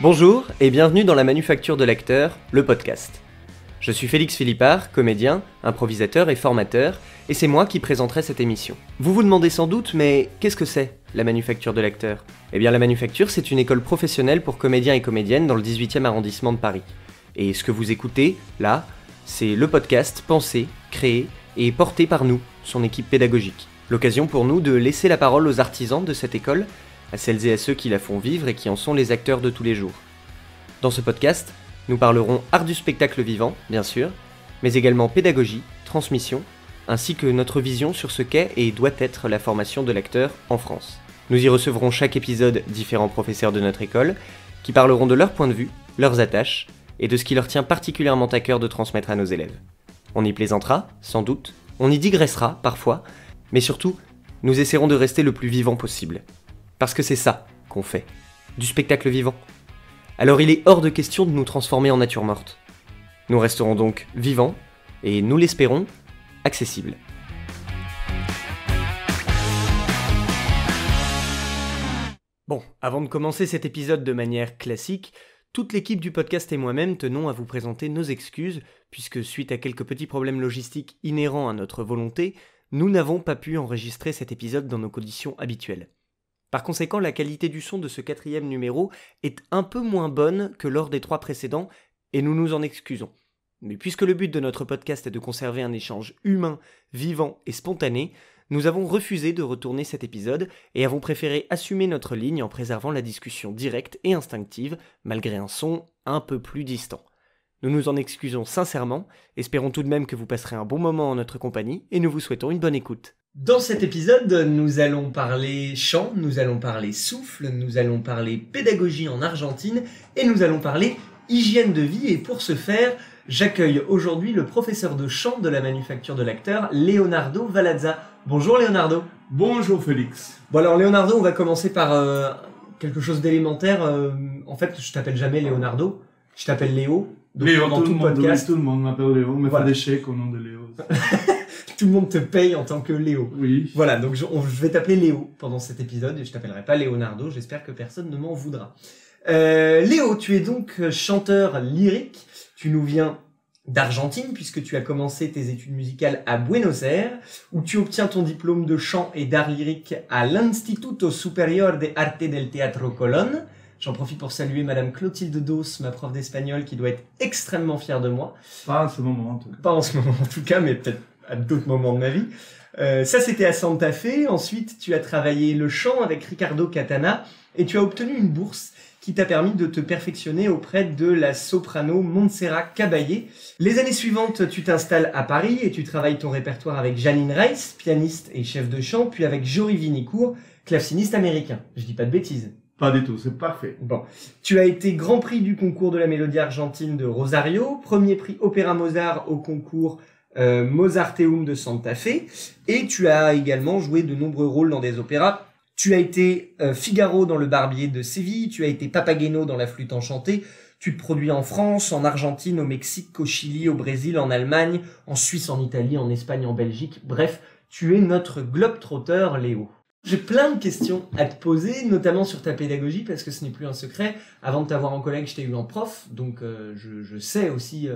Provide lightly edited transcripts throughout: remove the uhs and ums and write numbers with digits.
Bonjour et bienvenue dans La Manufacture de l'acteur, le podcast. Je suis Félix Philippard, comédien, improvisateur et formateur, et c'est moi qui présenterai cette émission. Vous vous demandez sans doute, mais qu'est-ce que c'est, La Manufacture de l'acteur ? Eh bien, La Manufacture, c'est une école professionnelle pour comédiens et comédiennes dans le 18e arrondissement de Paris. Et ce que vous écoutez, là, c'est le podcast pensé, créé et porté par nous, son équipe pédagogique. L'occasion pour nous de laisser la parole aux artisans de cette école, à celles et à ceux qui la font vivre et qui en sont les acteurs de tous les jours. Dans ce podcast, nous parlerons art du spectacle vivant, bien sûr, mais également pédagogie, transmission, ainsi que notre vision sur ce qu'est et doit être la formation de l'acteur en France. Nous y recevrons chaque épisode différents professeurs de notre école, qui parleront de leur point de vue, leurs attaches, et de ce qui leur tient particulièrement à cœur de transmettre à nos élèves. On y plaisantera, sans doute, on y digressera, parfois, mais surtout, nous essaierons de rester le plus vivant possible. Parce que c'est ça qu'on fait, du spectacle vivant. Alors il est hors de question de nous transformer en nature morte. Nous resterons donc vivants, et nous l'espérons, accessibles. Bon, avant de commencer cet épisode de manière classique, toute l'équipe du podcast et moi-même tenons à vous présenter nos excuses, puisque suite à quelques petits problèmes logistiques inhérents à notre volonté, nous n'avons pas pu enregistrer cet épisode dans nos conditions habituelles. Par conséquent, la qualité du son de ce 4e numéro est un peu moins bonne que lors des 3 précédents, et nous nous en excusons. Mais puisque le but de notre podcast est de conserver un échange humain, vivant et spontané, nous avons refusé de retourner cet épisode et avons préféré assumer notre ligne en préservant la discussion directe et instinctive, malgré un son un peu plus distant. Nous nous en excusons sincèrement, espérons tout de même que vous passerez un bon moment en notre compagnie, et nous vous souhaitons une bonne écoute. Dans cet épisode, nous allons parler chant, nous allons parler souffle, nous allons parler pédagogie en Argentine et nous allons parler hygiène de vie. Et pour ce faire, j'accueille aujourd'hui le professeur de chant de la Manufacture de l'acteur, Leonardo Valazza. Bonjour Leonardo. Bonjour Félix. Bon alors Leonardo, on va commencer par quelque chose d'élémentaire. En fait, je t'appelle jamais Leonardo, je t'appelle Léo. Donc Léo, dans tout le podcast, tout le monde m'appelle Léo, mais voilà. fait des chèques au nom de Léo. Tout le monde te paye en tant que Léo. Oui. Voilà, donc je vais t'appeler Léo pendant cet épisode et je t'appellerai pas Leonardo, j'espère que personne ne m'en voudra. Léo, tu es donc chanteur lyrique, tu nous viens d'Argentine puisque tu as commencé tes études musicales à Buenos Aires, où tu obtiens ton diplôme de chant et d'art lyrique à l'Instituto Superior de Arte del Teatro Colón. J'en profite pour saluer Madame Clotilde Dos, ma prof d'espagnol, qui doit être extrêmement fière de moi. Pas en ce moment en tout cas. Pas en ce moment en tout cas, mais peut-être à d'autres moments de ma vie. Ça, c'était à Santa Fe. Ensuite, tu as travaillé le chant avec Ricardo Catana et tu as obtenu une bourse qui t'a permis de te perfectionner auprès de la soprano Montserrat Caballé. Les années suivantes, tu t'installes à Paris et tu travailles ton répertoire avec Janine Reis, pianiste et chef de chant, puis avec Jory Vinicourt, claveciniste américain. Je dis pas de bêtises. Pas du tout, c'est parfait. Bon, tu as été grand prix du concours de la Mélodie argentine de Rosario, premier prix Opéra Mozart au concours Mozarteum de Santa Fe, et tu as également joué de nombreux rôles dans des opéras. Tu as été Figaro dans Le Barbier de Séville, tu as été Papageno dans La Flûte enchantée, tu te produis en France, en Argentine, au Mexique, au Chili, au Brésil, en Allemagne, en Suisse, en Italie, en Espagne, en Belgique, bref, tu es notre globe-trotter Léo. J'ai plein de questions à te poser, notamment sur ta pédagogie, parce que ce n'est plus un secret. Avant de t'avoir en collègue, je t'ai eu en prof, donc je sais aussi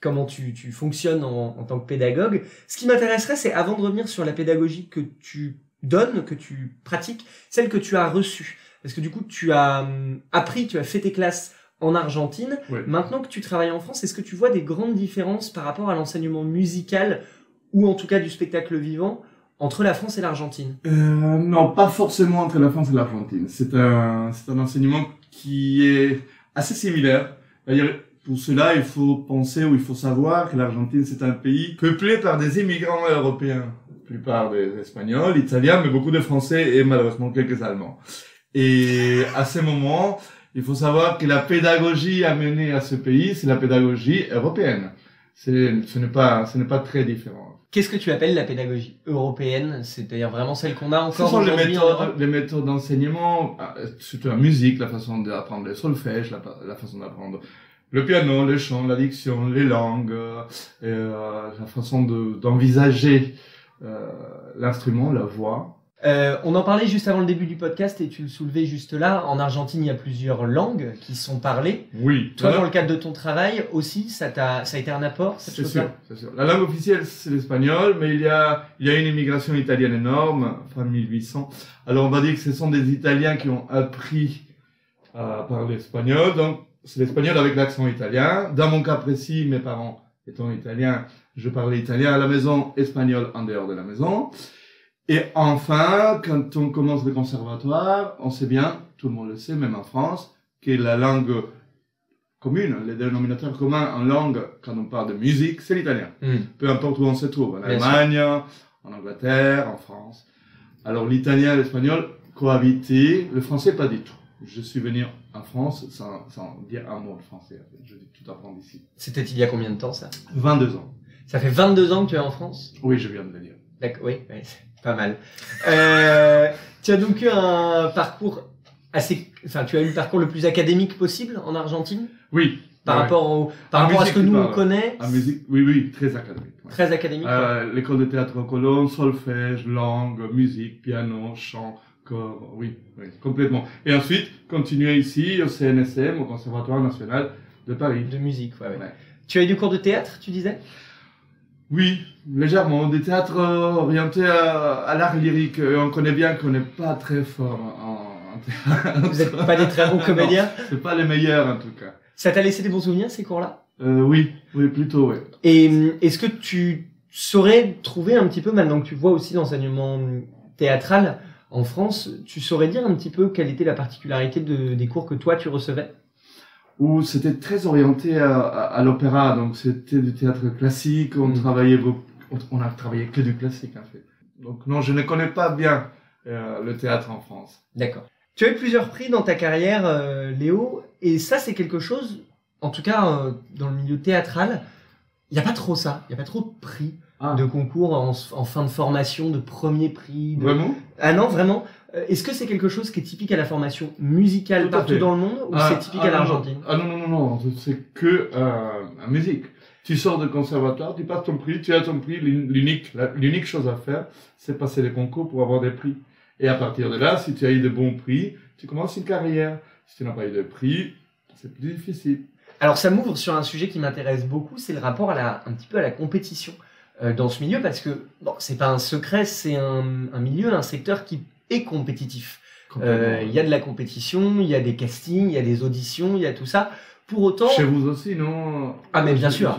comment tu fonctionnes en tant que pédagogue. Ce qui m'intéresserait, c'est avant de revenir sur la pédagogie que tu donnes, que tu pratiques, celle que tu as reçue. Parce que du coup, tu as appris, tu as fait tes classes en Argentine. Ouais. Maintenant que tu travailles en France, est-ce que tu vois des grandes différences par rapport à l'enseignement musical, ou en tout cas du spectacle vivant, entre la France et l'Argentine? Non, pas forcément entre la France et l'Argentine. C'est un enseignement qui est assez similaire. C'est-à-dire, pour cela, il faut penser ou il faut savoir que l'Argentine, c'est un pays peuplé par des immigrants européens. La plupart des Espagnols, Italiens, mais beaucoup de Français et malheureusement quelques Allemands. Et à ce moment, il faut savoir que la pédagogie amenée à ce pays, c'est la pédagogie européenne. Ce n'est pas très différent. Qu'est-ce que tu appelles la pédagogie européenne? C'est-à-dire vraiment celle qu'on a encore Ce sont aujourd'hui en Europe? les méthodes d'enseignement, surtout la musique, la façon d'apprendre le solfège, la façon d'apprendre le piano, le chant, la diction, les langues, la façon d'envisager l'instrument, la voix. On en parlait juste avant le début du podcast et tu le soulevais juste là. En Argentine, il y a plusieurs langues qui sont parlées. Oui. Toi, dans le cadre de ton travail aussi, ça a été un apport, cette chose-là? C'est sûr. La langue officielle, c'est l'espagnol, mais il y a une immigration italienne énorme, enfin 1800. Alors, on va dire que ce sont des Italiens qui ont appris à parler espagnol. Donc, c'est l'espagnol avec l'accent italien. Dans mon cas précis, mes parents étant italiens, je parlais italien à la maison, espagnol en dehors de la maison. Et enfin, quand on commence le conservatoire, on sait bien, tout le monde le sait, même en France, que la langue commune, le dénominateur commun en langue, quand on parle de musique, c'est l'italien. Peu importe où on se trouve, en Allemagne, en Angleterre, en France. Alors l'italien et l'espagnol cohabitaient, le français pas du tout. Je suis venu en France sans dire un mot de français. Je dis tout apprendre ici. C'était il y a combien de temps ça? 22 ans. Ça fait 22 ans que tu es en France? Oui, je viens de le dire. D'accord, oui, pas mal. Tu as donc eu un parcours tu as eu le parcours le plus académique possible en Argentine? Oui. Par rapport à ce que nous on connaît? En musique, oui, très académique. Ouais. Très académique. L'école de théâtre en Cologne, solfège, langue, musique, piano, chant, corps, oui, complètement. Et ensuite, continuer ici au CNSM, au Conservatoire National de Paris. De musique, ouais. Tu as eu du cours de théâtre, tu disais? Oui, légèrement. Des théâtres orientés à l'art lyrique. On connaît bien qu'on n'est pas très fort en théâtre. Vous n'êtes pas des très bons comédiens? C'est pas les meilleurs, en tout cas. Ça t'a laissé des bons souvenirs, ces cours-là? Oui, plutôt, oui. Et est-ce que tu saurais trouver un petit peu, maintenant que tu vois aussi l'enseignement théâtral en France, tu saurais dire un petit peu quelle était la particularité des cours que toi tu recevais? Où c'était très orienté à l'opéra, donc c'était du théâtre classique, on a travaillé que du classique en fait. Donc non, je ne connais pas bien le théâtre en France. D'accord. Tu as eu plusieurs prix dans ta carrière, Léo, et ça c'est quelque chose, en tout cas dans le milieu théâtral, il n'y a pas trop ça, il n'y a pas trop de prix de concours en fin de formation, de premier prix. Vraiment? Ah non, vraiment. Est-ce que c'est quelque chose qui est typique à la formation musicale partout dans le monde ou c'est typique à l'Argentine? Non, c'est que en musique. Tu sors de conservatoire, tu passes ton prix, tu as ton prix, l'unique chose à faire, c'est passer les concours pour avoir des prix. Et à partir de là, si tu as eu de bons prix, tu commences une carrière. Si tu n'as pas eu de prix, c'est plus difficile. Alors ça m'ouvre sur un sujet qui m'intéresse beaucoup, c'est le rapport un petit peu à la compétition dans ce milieu, parce que bon, c'est pas un secret, c'est un milieu, un secteur qui est compétitif. Il y a de la compétition, il y a des castings, il y a des auditions, il y a tout ça. Pour autant... Chez vous aussi, non? Ah mais bien sûr.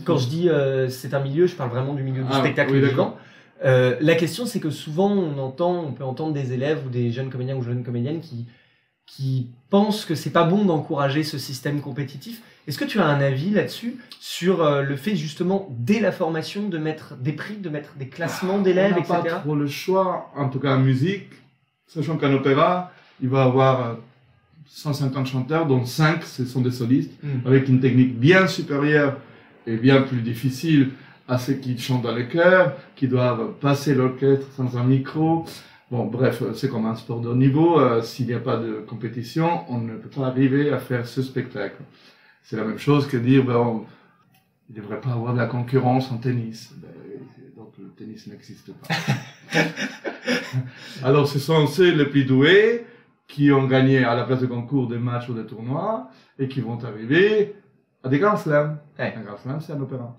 Quand je dis c'est un milieu, je parle vraiment du milieu du spectacle vivant. La question, c'est que souvent on peut entendre des élèves ou des jeunes comédiens ou jeunes comédiennes qui pensent que c'est pas bon d'encourager ce système compétitif. Est-ce que tu as un avis là-dessus sur le fait justement dès la formation de mettre des prix, de mettre des classements d'élèves, etc. On n'a pas trop le choix, en tout cas en musique, sachant qu'en opéra, il va y avoir 150 chanteurs, dont 5 ce sont des solistes, avec une technique bien supérieure et bien plus difficile à ceux qui chantent dans les chœurs, qui doivent passer l'orchestre sans un micro. Bon, bref, c'est comme un sport de haut niveau. S'il n'y a pas de compétition, on ne peut pas arriver à faire ce spectacle. C'est la même chose que dire, il ne devrait pas avoir de la concurrence en tennis. Donc le tennis n'existe pas. Alors ce sont ceux les plus doués qui ont gagné à la place de concours des matchs ou des tournois et qui vont arriver à des grands slams. Un grand slam, c'est un opéra.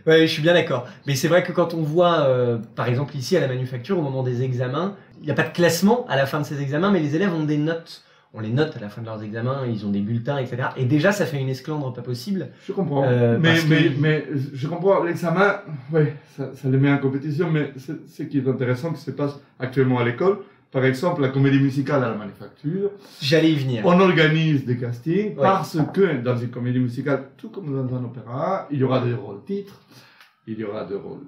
Ouais, je suis bien d'accord. Mais c'est vrai que quand on voit, par exemple ici à la manufacture, au moment des examens, il n'y a pas de classement à la fin de ces examens, mais les élèves ont des notes. On les note à la fin de leurs examens, ils ont des bulletins, etc. Et déjà, ça fait une esclandre pas possible. Je comprends. Mais je comprends, l'examen, ouais, ça les met en compétition, mais ce qui est intéressant, qui se passe actuellement à l'école, par exemple, la comédie musicale à la manufacture. J'allais y venir. On organise des castings parce que dans une comédie musicale, tout comme dans un opéra, il y aura des rôles titres, il y aura des rôles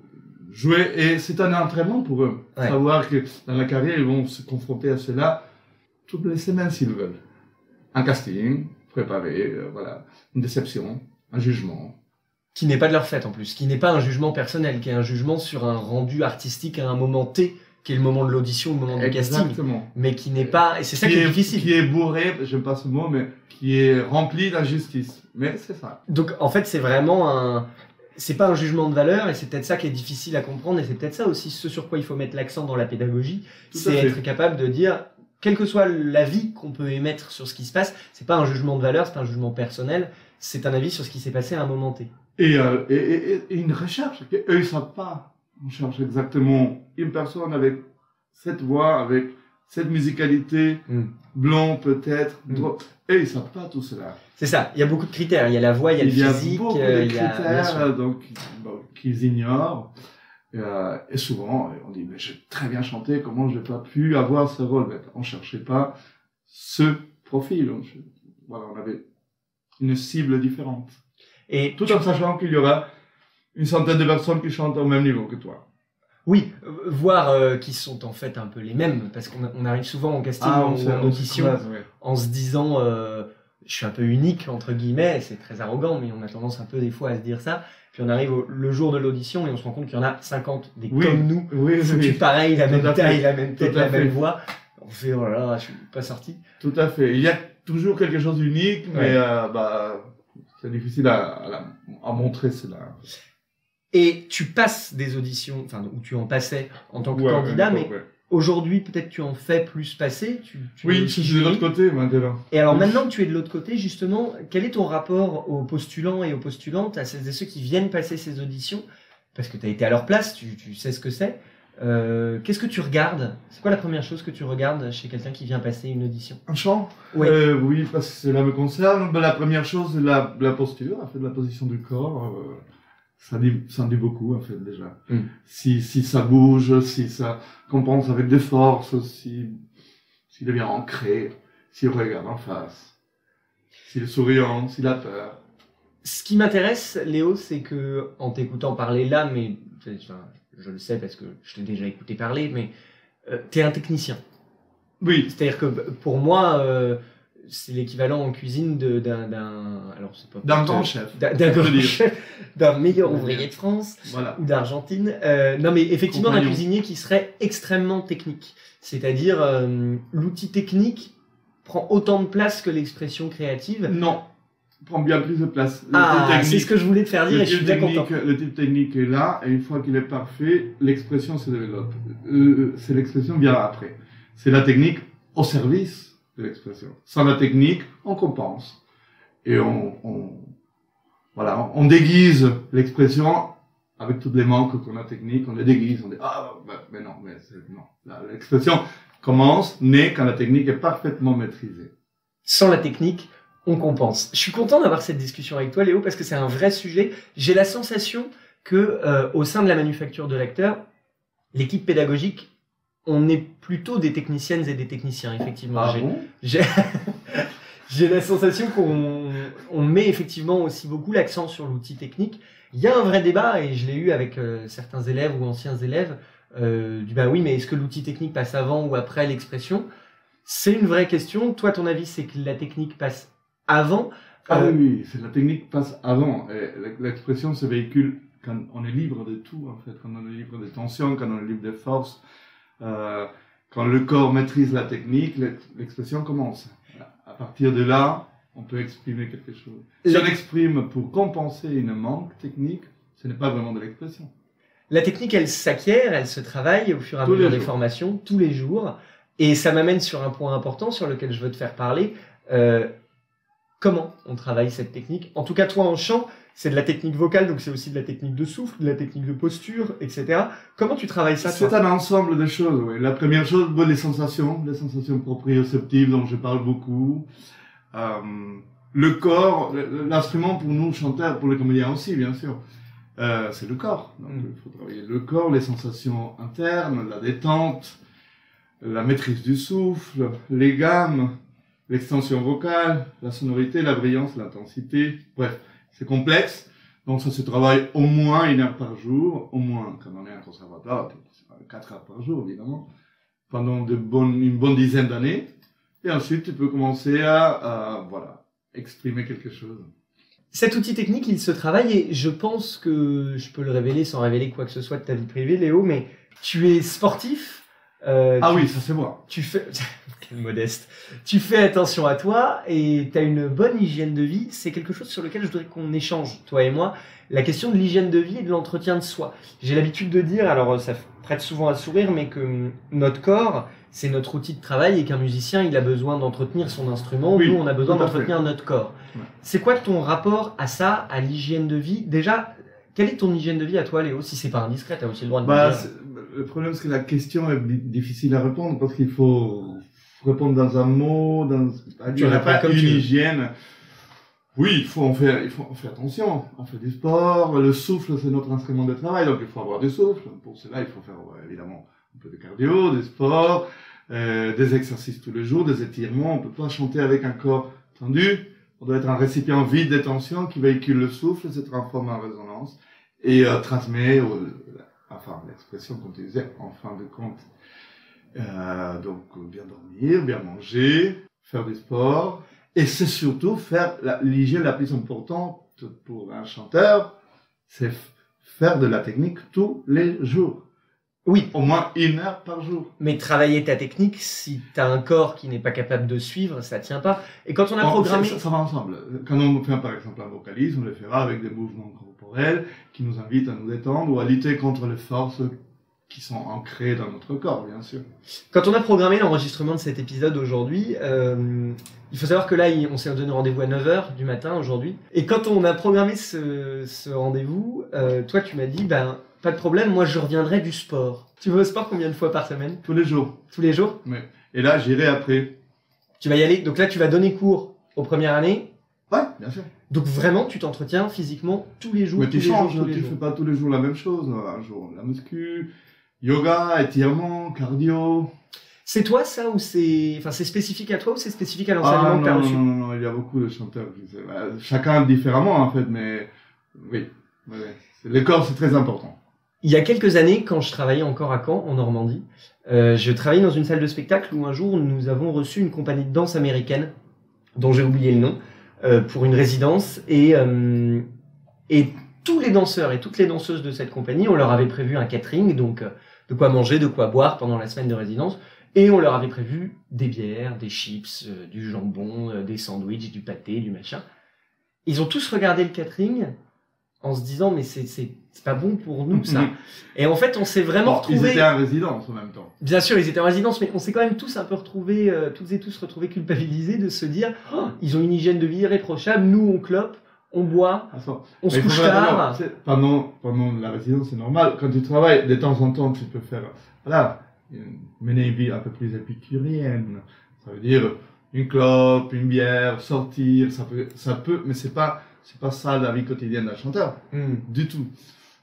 joués, et c'est un entraînement pour eux. Savoir que dans la carrière, ils vont se confronter à cela toutes les semaines s'ils veulent. Un casting, préparé, voilà, une déception, un jugement. Qui n'est pas de leur fait en plus, qui n'est pas un jugement personnel, qui est un jugement sur un rendu artistique à un moment T, qui est le moment de l'audition, le moment du casting. Mais qui n'est pas, et c'est ça qui est difficile. Qui est bourré, j'aime pas ce mot, mais qui est rempli d'injustice. Mais c'est ça. Donc en fait c'est vraiment c'est pas un jugement de valeur et c'est peut-être ça qui est difficile à comprendre et c'est peut-être ça aussi ce sur quoi il faut mettre l'accent dans la pédagogie, c'est être capable de dire, quel que soit l'avis qu'on peut émettre sur ce qui se passe, c'est pas un jugement de valeur, c'est pas un jugement personnel, c'est un avis sur ce qui s'est passé à un moment T. Et une recherche, eux ils savent pas. On cherche exactement une personne avec cette voix, avec cette musicalité, blond peut-être, et ils savent pas tout cela. C'est ça, il y a beaucoup de critères, il y a la voix, il y a le physique, beaucoup de critères donc, qu'ils ignorent. Et souvent, on dit, mais j'ai très bien chanté, comment j'ai pas pu avoir ce rôle? Mais on cherchait pas ce profil. Voilà, on avait une cible différente. Et tout en sachant qu'il y aura une centaine de personnes qui chantent au même niveau que toi. Oui, voire qui sont en fait un peu les mêmes, parce qu'on arrive souvent en casting ou en audition en se disant je suis un peu unique, entre guillemets, c'est très arrogant, mais on a tendance un peu des fois à se dire ça. Puis on arrive le jour de l'audition et on se rend compte qu'il y en a 50 des comme nous, foutus pareil, la même taille, la même tête, la même voix. On fait, oh là là, je suis pas sorti. Tout à fait. Il y a toujours quelque chose d'unique, mais c'est difficile à montrer cela. Et tu passes des auditions, enfin, ou tu en passais en tant que candidat, mais aujourd'hui, peut-être tu en fais plus passer. Oui, je suis de l'autre côté maintenant. Et alors maintenant que tu es de l'autre côté, justement, quel est ton rapport aux postulants et aux postulantes, à celles et ceux qui viennent passer ces auditions? Parce que tu as été à leur place, tu sais ce que c'est. Qu'est-ce que tu regardes? C'est quoi la première chose que tu regardes chez quelqu'un qui vient passer une audition? Un chant? Oui, parce que cela me concerne. La première chose, c'est la posture, en fait, la position du corps. Ça en dit beaucoup, en fait, déjà. Si ça bouge, si ça compense avec des forces, s'il est bien ancré, s'il regarde en face, s'il est souriant, s'il a peur. Ce qui m'intéresse, Léo, c'est que, en t'écoutant parler là, mais, enfin, je le sais parce que je t'ai déjà écouté parler, mais t'es un technicien. Oui. C'est-à-dire que, pour moi, c'est l'équivalent en cuisine d'un grand chef. D'un meilleur ouvrier de France, ou d'Argentine. Non, mais effectivement, d'un cuisinier qui serait extrêmement technique. C'est-à-dire, l'outil technique prend autant de place que l'expression créative. Non, prend bien plus de place. C'est ce que je voulais te faire dire et je suis bien content. Le type technique est là, et une fois qu'il est parfait, l'expression se développe. C'est l'expression vient après. C'est la technique au service de l'expression. Sans la technique, on compense. Et on déguise l'expression avec tous les manques qu'on a techniques, on les déguise, on dit, mais non, l'expression commence, naît quand la technique est parfaitement maîtrisée. Sans la technique, on compense. Je suis content d'avoir cette discussion avec toi, Léo, parce que c'est un vrai sujet. J'ai la sensation que, au sein de la manufacture de l'acteur, l'équipe pédagogique, on est plutôt des techniciennes et des techniciens, effectivement. J'ai la sensation qu'on met effectivement aussi beaucoup l'accent sur l'outil technique. Il y a un vrai débat, et je l'ai eu avec certains élèves ou anciens élèves, oui, mais est-ce que l'outil technique passe avant ou après l'expression? C'est une vraie question. Toi, ton avis, c'est que la technique passe avant? Oui, la technique passe avant. L'expression se véhicule quand on est libre de tout, en fait, quand on est libre des tensions, quand on est libre des forces. Quand le corps maîtrise la technique, l'expression commence. À partir de là, on peut exprimer quelque chose. Si on exprime pour compenser une manque technique, ce n'est pas vraiment de l'expression. La technique, elle s'acquiert, elle se travaille au fur et à mesure des formations, tous les jours. Et ça m'amène sur un point important sur lequel je veux te faire parler. Comment on travaille cette technique? En tout cas, toi, en chant, c'est de la technique vocale, donc c'est aussi de la technique de souffle, de la technique de posture, etc. Comment tu travailles ça, toi? C'est un ensemble de choses, oui. La première chose, les sensations proprioceptives dont je parle beaucoup. Le corps, l'instrument pour nous, chanteurs, pour les comédiens aussi, bien sûr, c'est le corps. Donc, il faut travailler le corps, les sensations internes, la détente, la maîtrise du souffle, les gammes, l'extension vocale, la sonorité, la brillance, l'intensité, bref. C'est complexe, donc ça se travaille au moins 1 heure par jour, au moins quand on est à un conservatoire, 4 heures par jour évidemment, pendant une bonne dizaine d'années, et ensuite tu peux commencer à exprimer quelque chose. Cet outil technique, il se travaille, et je pense que je peux le révéler sans révéler quoi que ce soit de ta vie privée, Léo, mais tu es sportif, Oui, ça c'est moi. Tu fais... Quel modeste. Tu fais attention à toi et tu as une bonne hygiène de vie. C'est quelque chose sur lequel je voudrais qu'on échange, toi et moi. La question de l'hygiène de vie et de l'entretien de soi. J'ai l'habitude de dire, alors ça prête souvent à sourire, mais que notre corps, c'est notre outil de travail et qu'un musicien, il a besoin d'entretenir son instrument. Oui, nous, on a besoin tout à d'entretenir notre corps. Ouais. C'est quoi ton rapport à ça, à l'hygiène de vie? Déjà, quelle est ton hygiène de vie à toi, Léo? Si c'est pas indiscret, tu as aussi le droit de me dire. Le problème, c'est que la question est difficile à répondre parce qu'il faut répondre dans un mot, il n'y a pas une hygiène. Oui, il faut faire attention. On fait du sport, le souffle, c'est notre instrument de travail, donc il faut avoir du souffle. Pour cela, il faut faire évidemment un peu de cardio, du sport, des exercices tous les jours, des étirements. On peut pas chanter avec un corps tendu. On doit être un récipient vide de tension qui véhicule le souffle, se transforme en résonance et transmet, l'expression qu'on disait en fin de compte. Donc bien dormir, bien manger, faire du sport, et c'est surtout faire l'hygiène la plus importante pour un chanteur, c'est faire de la technique tous les jours. Oui. Au moins 1 heure par jour. Mais travailler ta technique, si tu as un corps qui n'est pas capable de suivre, ça tient pas. Et quand on a programmé... Ça va ensemble. Quand on fait par exemple un vocalise, on le fera avec des mouvements corporels qui nous invitent à nous détendre ou à lutter contre les forces qui sont ancrées dans notre corps, bien sûr. Quand on a programmé l'enregistrement de cet épisode aujourd'hui, il faut savoir que là, on s'est donné rendez-vous à 9h du matin aujourd'hui. Et quand on a programmé ce rendez-vous, toi, tu m'as dit, pas de problème, moi, je reviendrai du sport. Tu vas au sport combien de fois par semaine? Tous les jours. Tous les jours? Oui. Et là, j'irai après. Tu vas y aller. Donc là, tu vas donner cours aux premières années? Ouais, bien sûr. Donc vraiment, tu t'entretiens physiquement tous les jours? Mais tu changes, tu fais pas tous les jours la même chose. Un jour, la muscu, yoga, étirement, cardio. C'est toi ça ou c'est spécifique à toi ou c'est spécifique à l'enseignement que tu as reçu? Non, il y a beaucoup de chanteurs qui chacun différemment en fait, mais oui. Le corps c'est très important. Il y a quelques années, quand je travaillais encore à Caen, en Normandie, je travaillais dans une salle de spectacle où un jour nous avons reçu une compagnie de danse américaine dont j'ai oublié le nom pour une résidence et tous les danseurs et toutes les danseuses de cette compagnie, on leur avait prévu un catering, donc de quoi manger, de quoi boire pendant la semaine de résidence. Et on leur avait prévu des bières, des chips, du jambon, des sandwichs, du pâté, du machin. Ils ont tous regardé le catering en se disant mais c'est pas bon pour nous ça. Et en fait on s'est vraiment retrouvés. Ils étaient en résidence en même temps. Bien sûr ils étaient en résidence, mais on s'est quand même tous un peu retrouvés, toutes et tous retrouvés culpabilisés de se dire ils ont une hygiène de vie irréprochable, nous on clope, on boit, on se couche tard. Pendant la résidence c'est normal. Quand tu travailles de temps en temps tu peux faire mener une vie un peu plus épicurienne. Ça veut dire une clope, une bière, sortir, ça peut, mais c'est pas ça la vie quotidienne d'un chanteur. Du tout.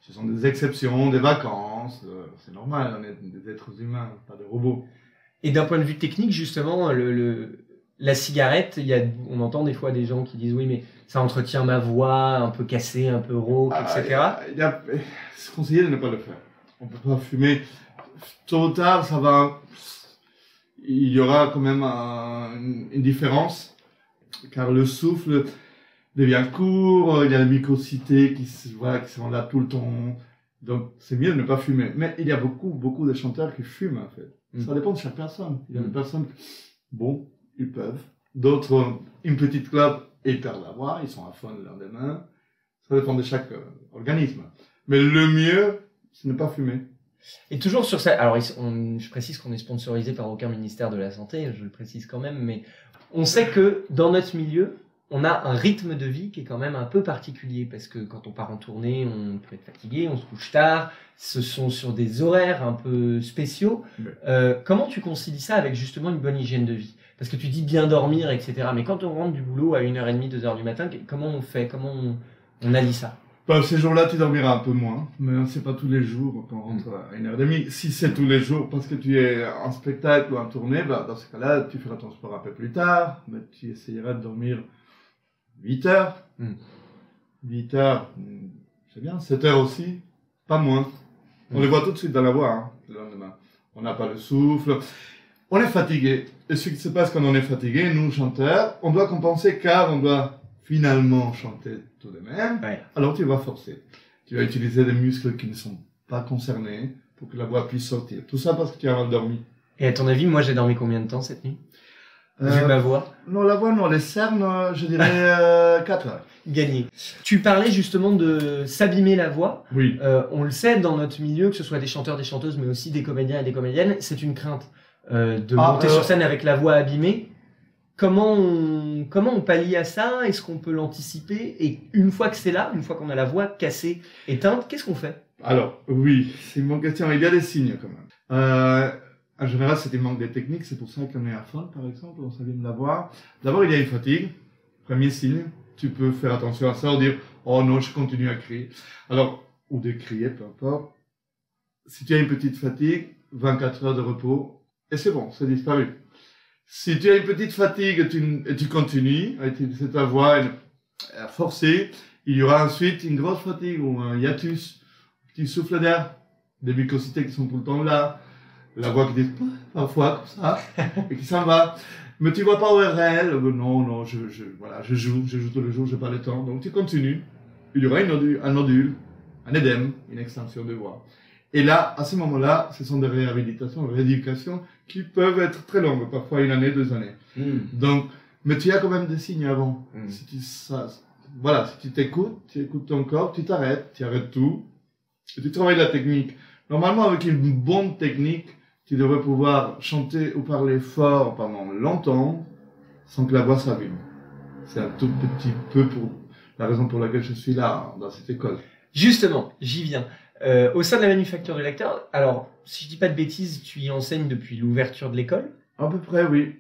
Ce sont des exceptions, des vacances, c'est normal, on est des êtres humains, pas des robots. Et d'un point de vue technique, justement, la cigarette, on entend des fois des gens qui disent oui, mais ça entretient ma voix, un peu cassée, un peu rauque, etc. C'est conseillé de ne pas le faire. On peut pas fumer. Tôt ou tard, il y aura quand même une différence, car le souffle devient court, il y a la mucosité qui sont là tout le temps, donc c'est mieux de ne pas fumer. Mais il y a beaucoup de chanteurs qui fument en fait. Ça dépend de chaque personne. Il y a des personnes, ils peuvent. D'autres, une petite clope et ils perdent la voix, ils sont à fond le lendemain. Ça dépend de chaque organisme. Mais le mieux, c'est ne pas fumer. Et toujours sur ça, alors je précise qu'on est sponsorisé par aucun ministère de la Santé, je le précise quand même, mais on sait que dans notre milieu, on a un rythme de vie qui est quand même un peu particulier, parce que quand on part en tournée, on peut être fatigué, on se couche tard, ce sont sur des horaires un peu spéciaux. Comment tu concilies ça avec justement une bonne hygiène de vie? Parce que tu dis bien dormir, etc. Mais quand on rentre du boulot à 1h30, 2h du matin, comment on fait? Comment on allie ça? Ces jours-là, tu dormiras un peu moins, mais c'est pas tous les jours qu'on rentre à 1h30. Si c'est tous les jours parce que tu es en spectacle ou en tournée, dans ce cas-là, tu feras ton sport un peu plus tard, mais tu essayeras de dormir 8 heures. 8 heures, c'est bien. 7 heures aussi, pas moins. On les voit tout de suite dans la voix, le lendemain. On n'a pas le souffle. On est fatigué. Et ce qui se passe quand on est fatigué, nous, chanteurs, on doit compenser car on doit finalement chanter tout de même. Alors tu vas forcer. Tu vas utiliser des muscles qui ne sont pas concernés pour que la voix puisse sortir. Tout ça parce que tu as mal dormi. Et à ton avis, moi j'ai dormi combien de temps cette nuit? Vu ma voix? Non, la voix, non, les cernes, je dirais 4 heures. Gagné. Tu parlais justement de s'abîmer la voix. Oui. On le sait dans notre milieu, que ce soit des chanteurs, des chanteuses, mais aussi des comédiens et des comédiennes, c'est une crainte de monter sur scène avec la voix abîmée. Comment on pallie à ça? Est-ce qu'on peut l'anticiper? Et une fois que c'est là, une fois qu'on a la voix cassée, éteinte, qu'est-ce qu'on fait? Alors, oui, c'est une bonne question. Il y a des signes quand même. En général, c'est des manques de technique. C'est pour ça qu'on est à fond, par exemple, on s'abîme la voix. D'abord, il y a une fatigue. Premier signe. Tu peux faire attention à ça ou dire « Oh non, je continue à crier ». Alors, ou de crier, peu importe. Si tu as une petite fatigue, 24 heures de repos, et c'est bon, c'est disparu. Si tu as une petite fatigue et tu continues à utiliser ta voix forcée, il y aura ensuite une grosse fatigue ou un hiatus, un petit souffle d'air, des mucosités qui sont tout le temps là, la voix qui dit parfois comme ça, et qui s'en va. Mais tu vois pas ORL, non, je joue tous les jours, j'ai pas le temps. Donc tu continues. Il y aura un nodule, un édème, une extension de voix. Et là, à ce moment-là, ce sont des réhabilitations, des rééducations qui peuvent être très longues, parfois 1 année, 2 années. Donc, mais tu as quand même des signes avant. Si tu t'écoutes, tu écoutes ton corps, tu arrêtes tout, et tu travailles la technique. Normalement, avec une bonne technique, tu devrais pouvoir chanter ou parler fort pendant longtemps, sans que la voix s'abîme. C'est un tout petit peu pour la raison pour laquelle je suis là, dans cette école. Justement, j'y viens. Au sein de la manufacture de l'acteur, alors, si je dis pas de bêtises, tu y enseignes depuis l'ouverture de l'école? À peu près, oui.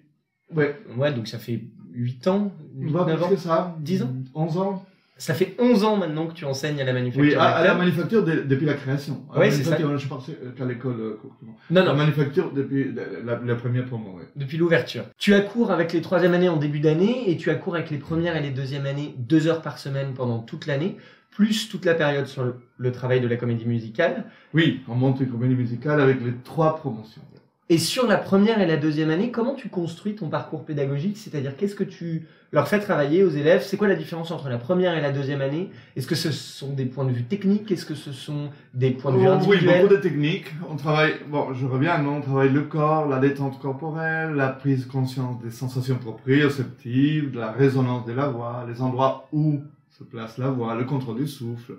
Ouais. Ouais, donc ça fait 8 ans, 8, 9 ans? C'est ça. 10 ans? 11 ans. Ça fait 11 ans maintenant que tu enseignes à la manufacture de l'acteur. à la manufacture depuis la création. Oui, c'est ça. Je pensais qu'à l'école, courtement. Non. La manufacture depuis la première promo, oui. Depuis l'ouverture. Tu as cours avec les 3e années en début d'année et tu as cours avec les premières et les 2e années 2 heures par semaine pendant toute l'année, plus toute la période sur le travail de la comédie musicale. Oui, on monte une comédie musicale avec les 3 promotions. Et sur la première et la 2e année, comment tu construis ton parcours pédagogique? C'est-à-dire, qu'est-ce que tu leur fais travailler aux élèves? C'est quoi la différence entre la première et la 2e année? Est-ce que ce sont des points de vue techniques? Est-ce que ce sont des points de vue individuels? Oui, beaucoup de techniques. On travaille, je reviens, on travaille le corps, la détente corporelle, la prise de conscience des sensations proprioceptives, de la résonance de la voix, les endroits où se place la voix, le contrôle du souffle.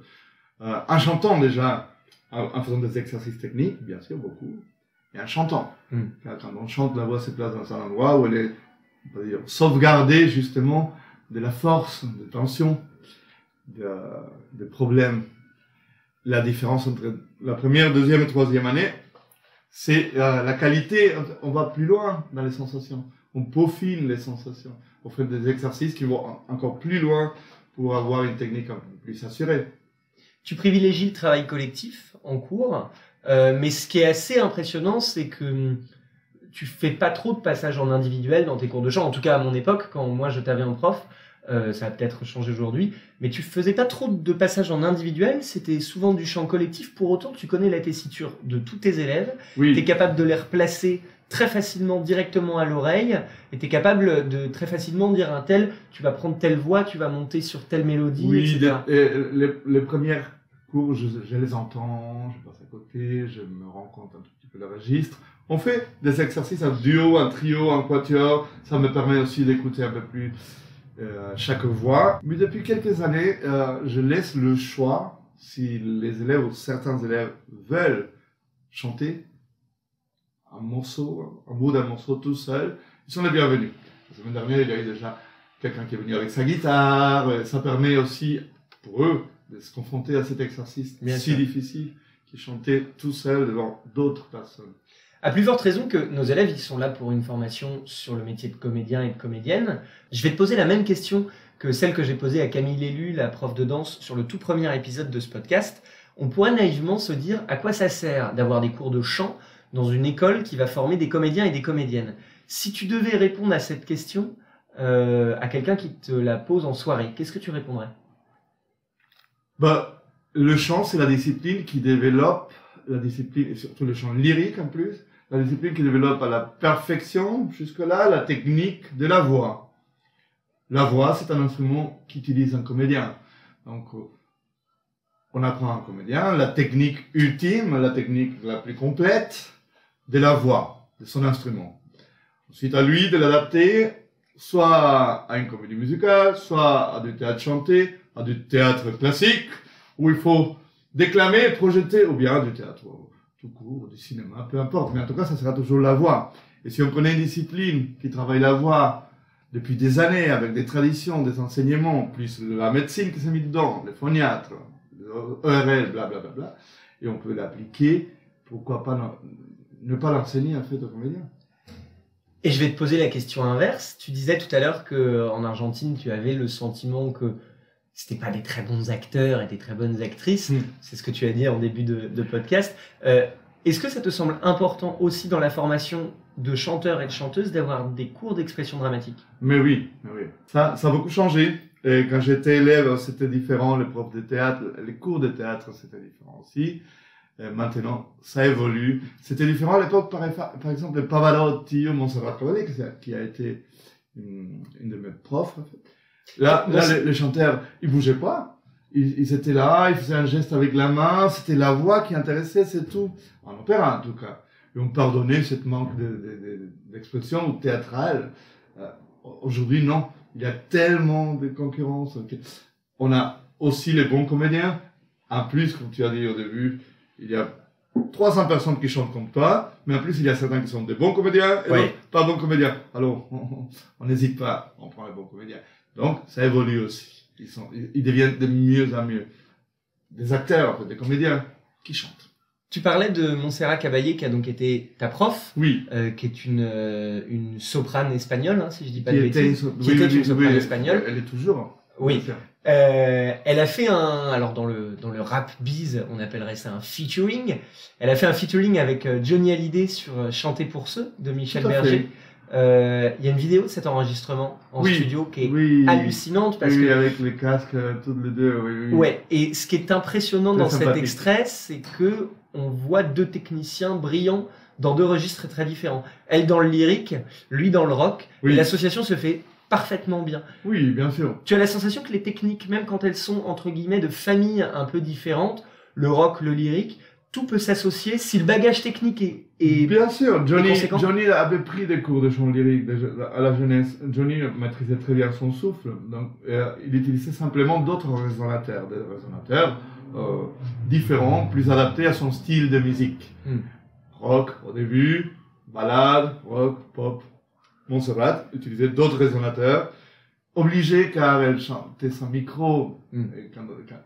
En chantant déjà, en faisant des exercices techniques, bien sûr, beaucoup. Et en chantant. Quand on chante, la voix se place dans un endroit où elle est, on va dire, sauvegardée justement de la force, de tension, de problèmes. La différence entre la première, 2e et 3e année, c'est la qualité. On va plus loin dans les sensations. On peaufine les sensations. On fait des exercices qui vont encore plus loin pour avoir une technique un peu plus assurée. Tu privilégies le travail collectif en cours. Mais ce qui est assez impressionnant, c'est que tu fais pas trop de passages en individuel dans tes cours de chant. En tout cas, à mon époque, quand moi je t'avais en prof, ça a peut-être changé aujourd'hui, mais tu faisais pas trop de passages en individuel, c'était souvent du chant collectif. Pour autant, tu connais la tessiture de tous tes élèves, oui. Tu es capable de les replacer très facilement directement à l'oreille, et tu es capable de très facilement dire à un tel, tu vas prendre telle voix, tu vas monter sur telle mélodie, oui, etc. Les premières cours, je les entends, je passe à côté, je me rends compte un tout petit peu le registre. On fait des exercices, un duo, un trio, un quatuor. Ça me permet aussi d'écouter un peu plus chaque voix. Mais depuis quelques années, je laisse le choix, si les élèves ou certains élèves veulent chanter un morceau, un bout d'un morceau tout seul, ils sont les bienvenus. La semaine dernière, il y a eu déjà quelqu'un qui est venu avec sa guitare. Ça permet aussi, pour eux, de se confronter à cet exercice si difficile, qui chantait tout seul devant d'autres personnes. À plus forte raison que nos élèves, ils sont là pour une formation sur le métier de comédien et de comédienne. Je vais te poser la même question que celle que j'ai posée à Camille Lélu, la prof de danse, sur le tout premier épisode de ce podcast. On pourrait naïvement se dire à quoi ça sert d'avoir des cours de chant dans une école qui va former des comédiens et des comédiennes. Si tu devais répondre à cette question à quelqu'un qui te la pose en soirée, qu'est-ce que tu répondrais? Le chant, c'est la discipline qui développe, la discipline, et surtout le chant lyrique en plus, la discipline qui développe à la perfection, jusque-là, la technique de la voix. La voix, c'est un instrument qu'utilise un comédien. Donc, on apprend à un comédien la technique ultime, la technique la plus complète de la voix, de son instrument. Ensuite, à lui de l'adapter soit à une comédie musicale, soit à du théâtre chanté, à du théâtre classique, où il faut déclamer, projeter, ou bien du théâtre tout court, du cinéma, peu importe. Mais en tout cas, ça sera toujours la voix. Et si on connaît une discipline qui travaille la voix depuis des années, avec des traditions, des enseignements, plus la médecine qui s'est mise dedans, les phoniatres, les ERL, blablabla, et on peut l'appliquer, pourquoi pas ne pas l'enseigner en fait aux comédiens. Et je vais te poser la question inverse. Tu disais tout à l'heure qu'en Argentine, tu avais le sentiment que c'était pas des très bons acteurs et des très bonnes actrices. C'est ce que tu as dit en début de podcast. Est-ce que ça te semble important aussi dans la formation de chanteurs et de chanteuses d'avoir des cours d'expression dramatique? Mais oui. Ça a beaucoup changé. Et quand j'étais élève, c'était différent. Les profs de théâtre, les cours de théâtre, c'était différent aussi. Maintenant, ça évolue. C'était différent à l'époque, par exemple, Pavarotti ou Montserrat Caballé, qui a été une de mes profs. En fait. Là, les chanteurs, ils bougeaient pas. Ils étaient là, ils faisaient un geste avec la main. C'était la voix qui intéressait, c'est tout. En opéra, en tout cas. Et on pardonnait cette manque d'expression théâtrale. Aujourd'hui, non. Il y a tellement de concurrence. On a aussi les bons comédiens. En plus, comme tu as dit au début, il y a 300 personnes qui chantent comme toi, mais en plus, il y a certains qui sont des bons comédiens et d'autres pas bons comédiens. Alors, on n'hésite pas, on prend les bons comédiens. Donc, ça évolue aussi. Ils deviennent de mieux en mieux. Des acteurs, en fait, des comédiens qui chantent. Tu parlais de Montserrat Caballé, qui a donc été ta prof, oui. Qui est une soprane espagnole, hein, si je dis pas de bêtises. Qui était une soprane espagnole. Elle est toujours. Oui. Elle a fait alors dans le rap biz, on appellerait ça un featuring. Elle a fait un featuring avec Johnny Hallyday sur Chanter pour ceux de Michel Berger. Il y a une vidéo de cet enregistrement en studio qui est hallucinante parce que avec les casques toutes les deux. Ouais. Et ce qui est impressionnant dans cet extrait, c'est que on voit deux techniciens brillants dans deux registres très différents. Elle dans le lyrique, lui dans le rock. Et l'association se fait parfaitement bien. Oui, bien sûr. Tu as la sensation que les techniques, même quand elles sont entre guillemets de familles un peu différentes, le rock, le lyrique, tout peut s'associer si le bagage technique est bien sûr. Johnny avait pris des cours de chant lyrique à la jeunesse. Johnny maîtrisait très bien son souffle, donc il utilisait simplement d'autres résonateurs, des résonateurs différents, plus adaptés à son style de musique. Rock au début, ballade, rock, pop. Montserrat utilisait d'autres résonateurs, obligé car elle chantait sans micro. Et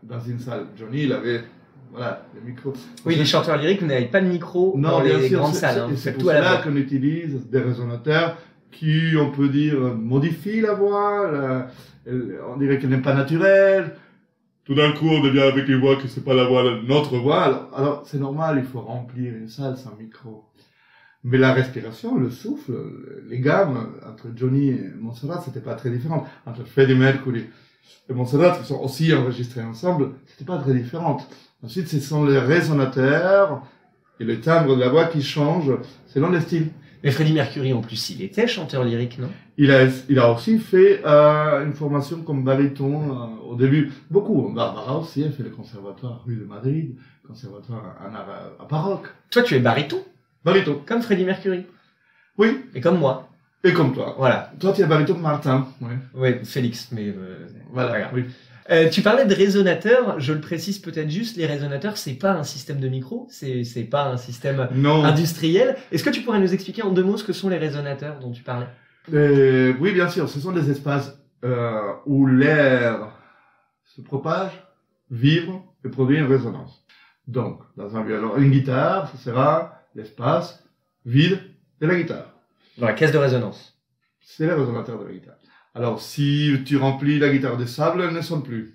dans une salle, Johnny, il avait les micros. Oui, les chanteurs lyriques, vous n'avez pas de micro dans les grandes salles. C'est pour cela qu'on utilise des résonateurs qui, on peut dire, modifient la voix. On dirait qu'elle n'est pas naturelle. Tout d'un coup, on devient avec une voix qui c'est pas la voix, notre voix. Alors c'est normal, il faut remplir une salle sans micro. Mais la respiration, le souffle, les gammes entre Johnny et Montserrat, c'était pas très différent. Entre Freddie Mercury et Montserrat, qui sont aussi enregistrés ensemble, c'était pas très différent. Ensuite, ce sont les résonateurs et le timbre de la voix qui changent selon les styles. Mais Freddie Mercury, en plus, il était chanteur lyrique, non? Il a aussi fait une formation comme baryton au début. Beaucoup. Barbara aussi, elle fait le conservatoire rue de Madrid, conservatoire en art baroque. Toi, tu es baryton? Baryton. Comme Freddie Mercury. Oui. Et comme moi. Et comme toi. Voilà. Toi, tu es baryton Martin. Oui, Félix, mais voilà. Oui. Tu parlais de résonateurs, je le précise peut-être juste, les résonateurs, c'est pas un système de micro, c'est pas un système industriel. Est-ce que tu pourrais nous expliquer en 2 mots ce que sont les résonateurs dont tu parlais? Oui, bien sûr. Ce sont des espaces où l'air se propage, vibre et produit une résonance. Donc, dans un violon, une guitare, ce sera l'espace vide de la guitare. Dans la caisse de résonance. C'est le résonateur de la guitare. Alors, si tu remplis la guitare de sable, elle ne sonne plus.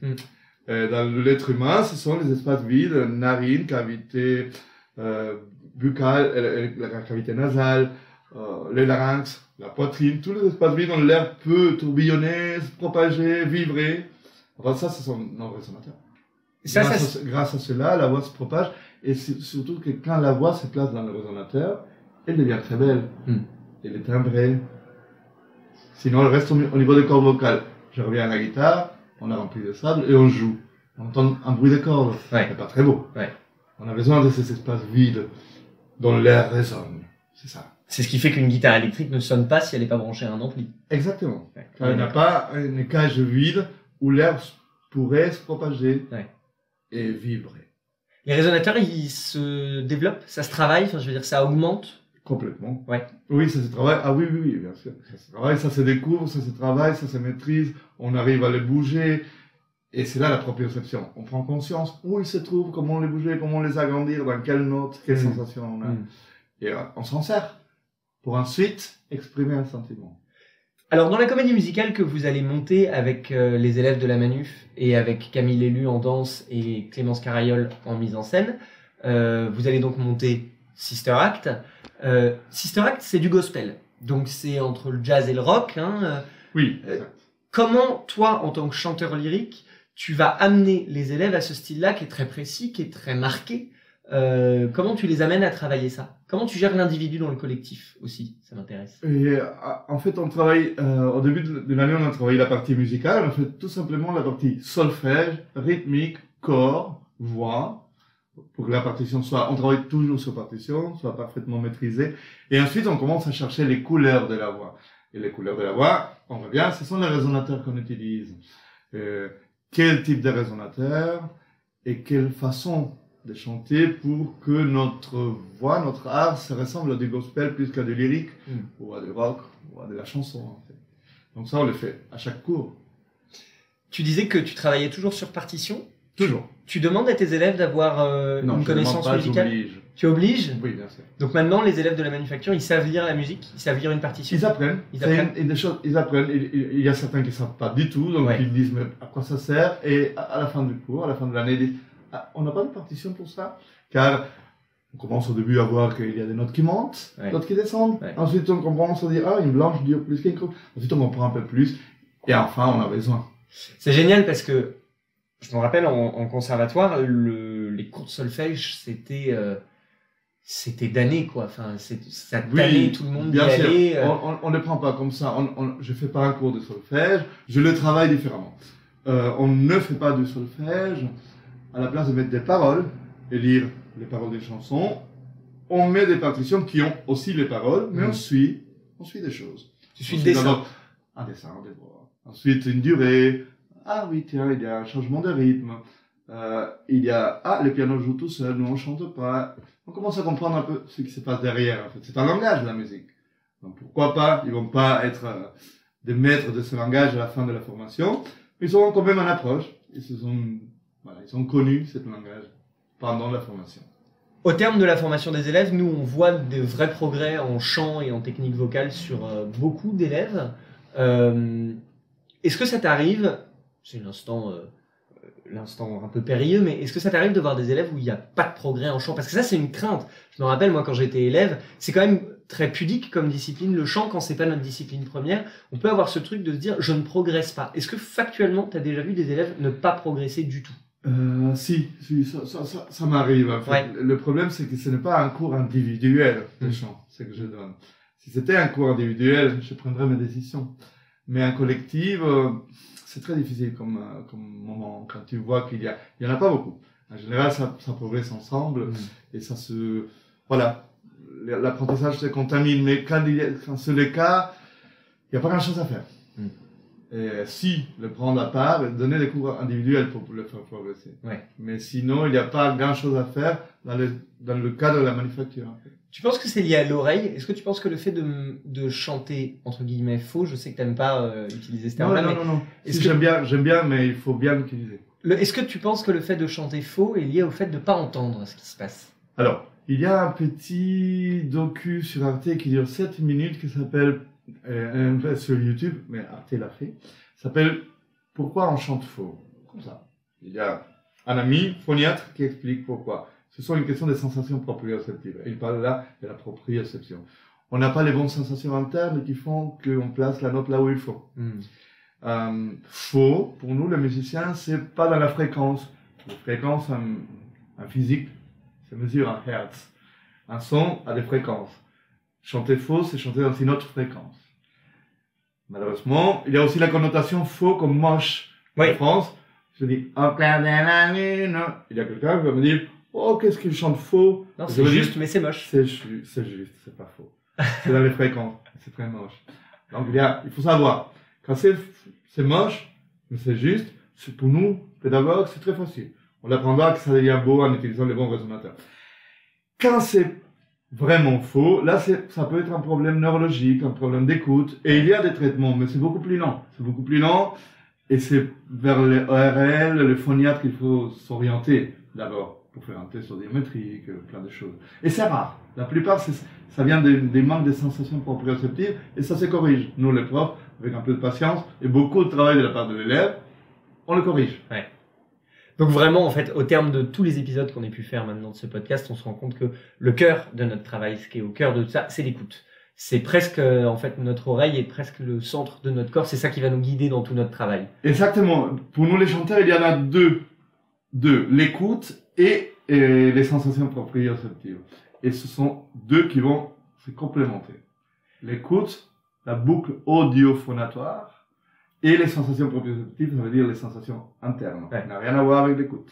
Dans l'être humain, ce sont les espaces vides, narines, cavité buccale, la cavité nasale, le larynx, la poitrine, tous les espaces vides où l'air peut tourbillonner, se propager, vibrer. Enfin, ça, ce sont nos résonateurs. Grâce à cela, la voix se propage, et surtout que quand la voix se place dans le résonateur, elle devient très belle. Elle est timbrée. Sinon, elle reste au niveau du corps vocal. Je reviens à la guitare, on a rempli de sable et on joue. On entend un bruit de cordes. Ouais. C'est pas très beau. Ouais. On a besoin de ces espaces vides dont l'air résonne. C'est ça. C'est ce qui fait qu'une guitare électrique ne sonne pas si elle n'est pas branchée à un ampli. Exactement. Ouais. Car il n'y a pas une cage vide où l'air pourrait se propager et vibrer. Les résonateurs, ils se développent, ça se travaille, enfin, je veux dire, ça augmente. Complètement. Ouais. Oui, ça se travaille. Ah oui, bien sûr. Ça se travaille, ça se découvre, ça se travaille, ça se maîtrise. On arrive à les bouger. Et c'est là la proprioception. On prend conscience où ils se trouvent, comment les bouger, comment les agrandir, dans quelle note, quelle sensation on a. Et on s'en sert pour ensuite exprimer un sentiment. Alors, dans la comédie musicale que vous allez monter avec les élèves de la Manuf et avec Camille Lélu en danse et Clémence Carayol en mise en scène, vous allez donc monter Sister Act. Sister Act, c'est du gospel. Donc, c'est entre le jazz et le rock. Hein. Oui, exact. Comment, toi, en tant que chanteur lyrique, tu vas amener les élèves à ce style-là qui est très précis, qui est très marqué? Comment tu les amènes à travailler ça? Comment tu gères l'individu dans le collectif aussi? Ça m'intéresse. Et en fait, on travaille, au début de l'année, on a travaillé la partie musicale. On fait tout simplement la partie solfège, rythmique, corps, voix, pour que la partition soit, on travaille toujours sur partition, soit parfaitement maîtrisée. Et ensuite, on commence à chercher les couleurs de la voix. Et les couleurs de la voix, on revient, ce sont les résonateurs qu'on utilise. Quel type de résonateur et quelle façon de chanter pour que notre voix, notre art, se ressemble à du gospel plus qu'à du lyrique, ou à du rock, ou à de la chanson, en fait. Donc ça, on le fait à chaque cours. Tu disais que tu travaillais toujours sur partition. Toujours. Tu demandes à tes élèves d'avoir une connaissance musicale? Tu obliges? Oui, bien sûr. Donc maintenant, les élèves de la manufacture, ils savent lire la musique, ils savent lire une partition. Ils apprennent. Ils apprennent. Il y a certains qui ne savent pas du tout, donc ils disent mais à quoi ça sert? Et à la fin du cours, à la fin de l'année, ils disent on n'a pas de partition pour ça? Car on commence au début à voir qu'il y a des notes qui montent, d'autres qui descendent. Ensuite, on commence à dire une blanche dure plus qu'une grosse. Ensuite, on comprend un peu plus. Et enfin, on a besoin. C'est génial parce que je me rappelle en conservatoire, les cours de solfège, c'était d'année, quoi. Enfin, ça tannait tout le monde d'y aller. On ne prend pas comme ça. Je fais pas un cours de solfège. Je le travaille différemment. On ne fait pas de solfège. À la place de mettre des paroles et lire les paroles des chansons, on met des partitions qui ont aussi les paroles, mais on suit des choses. Tu suis le dessin. Un dessin, des voix. Ensuite, une durée. Ah oui, tiens, il y a un changement de rythme. Il y a, le piano joue tout seul, nous on chante pas. On commence à comprendre un peu ce qui se passe derrière, en fait. C'est un langage, la musique. Donc pourquoi pas, ils vont pas être des maîtres de ce langage à la fin de la formation. Ils auront quand même une approche. Ils ont connu ce langage pendant la formation. Au terme de la formation des élèves, nous on voit de vrais progrès en chant et en technique vocale sur beaucoup d'élèves. Est-ce que ça t'arrive, c'est l'instant un peu périlleux, mais est-ce que ça t'arrive de voir des élèves où il n'y a pas de progrès en chant? Parce que ça, c'est une crainte. Je me rappelle, moi, quand j'étais élève, c'est quand même très pudique comme discipline, le chant, quand c'est pas notre discipline première. On peut avoir ce truc de se dire, je ne progresse pas. Est-ce que factuellement, tu as déjà vu des élèves ne pas progresser du tout? Si, ça m'arrive. En fait. Le problème, c'est que ce n'est pas un cours individuel de chant, ce que je donne. Si c'était un cours individuel, je prendrais mes décisions. Mais en collectif, c'est très difficile comme moment, quand tu vois qu'il y en a pas beaucoup. En général, ça progresse ensemble, et ça se, voilà, l'apprentissage se contamine, mais quand c'est le cas, il n'y a pas grand chose à faire. Et si le prendre à part, donner des cours individuels pour le faire progresser. Mais sinon, il n'y a pas grand chose à faire dans le cadre de la manufacture. En fait. Tu penses que c'est lié à l'oreille? Est-ce que tu penses que le fait de chanter, entre guillemets, faux, je sais que tu n'aimes pas utiliser ce terme-là. Non. J'aime bien, mais il faut bien l'utiliser. Est-ce que tu penses que le fait de chanter faux est lié au fait de ne pas entendre ce qui se passe? Alors, il y a un petit docu sur Arte qui dure 7 minutes qui s'appelle, sur YouTube, mais Arte l'a fait, s'appelle « Pourquoi on chante faux ?» Comme ça. Il y a un ami, phoniatre, qui explique pourquoi. Ce sont une question de sensations proprioceptives. Il parle là de la proprioception. On n'a pas les bonnes sensations internes qui font qu'on place la note là où il faut. Faux, pour nous, les musiciens, c'est pas dans la fréquence. La fréquence en physique, se mesure en hertz. Un son a des fréquences. Chanter faux, c'est chanter dans une autre fréquence. Malheureusement, il y a aussi la connotation faux comme moche. En France, je dis au clair de la lune, il y a quelqu'un qui va me dire oh qu'est-ce qu'il chante faux. Non, c'est juste, mais c'est moche. C'est juste, c'est pas faux. C'est dans les fréquences, c'est très moche. Donc il faut savoir, quand c'est moche, mais c'est juste, c'est pour nous, pédagogues, c'est très facile. On apprendra que ça devient beau en utilisant les bons résonateurs. Quand c'est vraiment faux, là ça peut être un problème neurologique, un problème d'écoute, et il y a des traitements, mais c'est beaucoup plus lent. C'est beaucoup plus lent, et c'est vers les ORL, le phoniatre qu'il faut s'orienter d'abord, pour faire un test audiométrique, plein de choses. Et c'est rare. La plupart, ça vient des manques de sensations proprioceptives, et ça se corrige. Nous, les profs, avec un peu de patience, et beaucoup de travail de la part de l'élève, on le corrige. Ouais. Donc vraiment, en fait, au terme de tous les épisodes qu'on ait pu faire maintenant de ce podcast, on se rend compte que le cœur de notre travail, ce qui est au cœur de tout ça, c'est l'écoute. C'est presque, en fait, notre oreille est presque le centre de notre corps. C'est ça qui va nous guider dans tout notre travail. Exactement. Pour nous, les chanteurs, il y en a deux. L'écoute et les sensations proprioceptives. Et ce sont deux qui vont se complémenter. L'écoute, la boucle audiophonatoire, et les sensations proprioceptives, ça veut dire les sensations internes. Ouais. Ça n'a rien à voir avec l'écoute.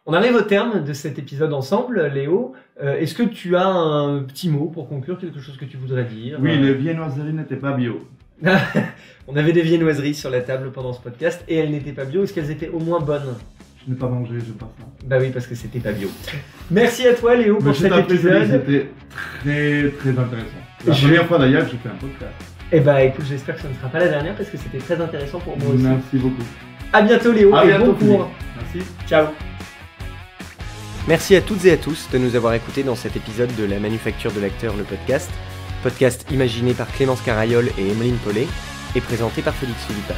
On arrive au terme de cet épisode ensemble, Léo. Est-ce que tu as un petit mot pour conclure, quelque chose que tu voudrais dire? Oui, les viennoiseries n'étaient pas bio. On avait des viennoiseries sur la table pendant ce podcast et elles n'étaient pas bio. Est-ce qu'elles étaient au moins bonnes? Je n'ai pas mangé, je pas ça. Bah oui, parce que c'était pas bio. Merci à toi, Léo, pour cet épisode. C'était très, très intéressant. La première fois d'ailleurs que je fais un podcast. Eh bah écoute, j'espère que ce ne sera pas la dernière parce que c'était très intéressant pour moi aussi. Merci beaucoup. À bientôt, Léo, à et bientôt, bon cours. Merci. Ciao. Merci à toutes et à tous de nous avoir écoutés dans cet épisode de La Manufacture de l'acteur, le podcast. Podcast imaginé par Clémence Carayol et Emeline Paulet et présenté par Félix Philippard.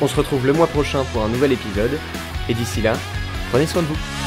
On se retrouve le mois prochain pour un nouvel épisode et d'ici là, prenez soin de vous.